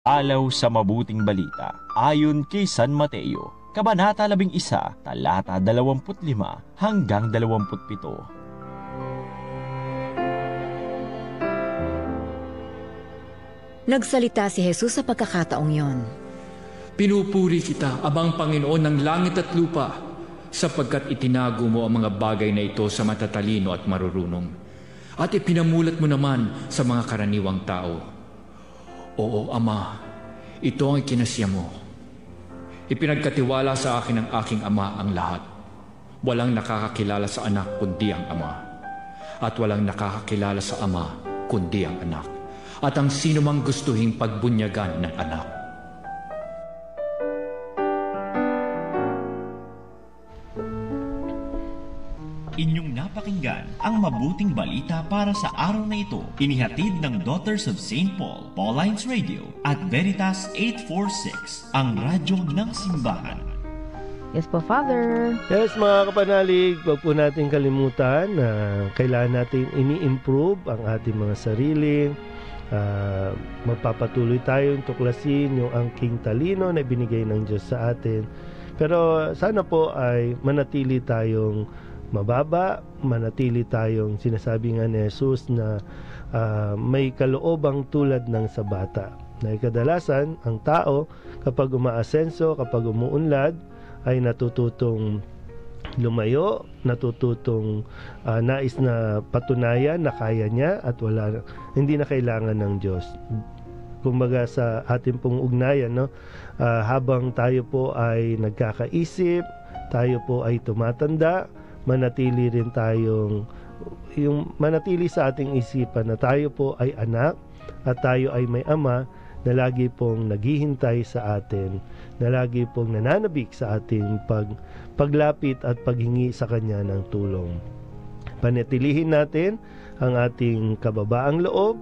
Alaw sa mabuting balita, ayon kay San Mateo, Kabanata 11, talata 25 hanggang 27. Nagsalita si Jesus sa pagkakataong yon. Pinupuri kita, Amang Panginoon ng langit at lupa, sapagkat itinago mo ang mga bagay na ito sa matatalino at marurunong, at ipinamulat mo naman sa mga karaniwang tao. Oo, Ama, ito ang ikinasya mo. Ipinagkatiwala sa akin ng aking Ama ang lahat. Walang nakakakilala sa anak kundi ang Ama, at walang nakakakilala sa Ama kundi ang anak, at ang sino mang gustuhing pagbunyagan ng anak. Inyong napakinggan ang mabuting balita para sa araw na ito. Inihatid ng Daughters of St. Paul, Paulines Radio at Veritas 846, ang radyo ng simbahan. Yes po, Father. Yes, mga kapanalig, huwag po natin kalimutan na kailangan natin ini-improve ang ating mga sarili. Magpapatuloy tayong tuklasin yung angking talino na binigay ng Diyos sa atin. Pero sana po ay manatili tayong mababa, manatili tayong sinasabi nga ni Jesus na may kaloobang tulad ng sa bata. Na kadalasan, ang tao kapag umaasenso, kapag umuunlad, ay natututong lumayo, natututong nais na patunayan na kaya niya at hindi na kailangan ng Diyos. Kumbaga sa ating pong ugnayan, no? Habang tayo po ay nagkakaisip, tayo po ay tumatanda, manatili rin tayong manatili sa ating isipan na tayo po ay anak at tayo ay may Ama na lagi pong naghihintay sa atin, na lagi pong nananabik sa ating paglapit at paghingi sa Kanya ng tulong. Panatilihin natin ang ating kababaang loob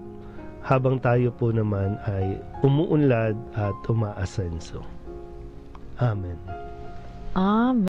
habang tayo po naman ay umuunlad at umaasenso. Amen. Amen.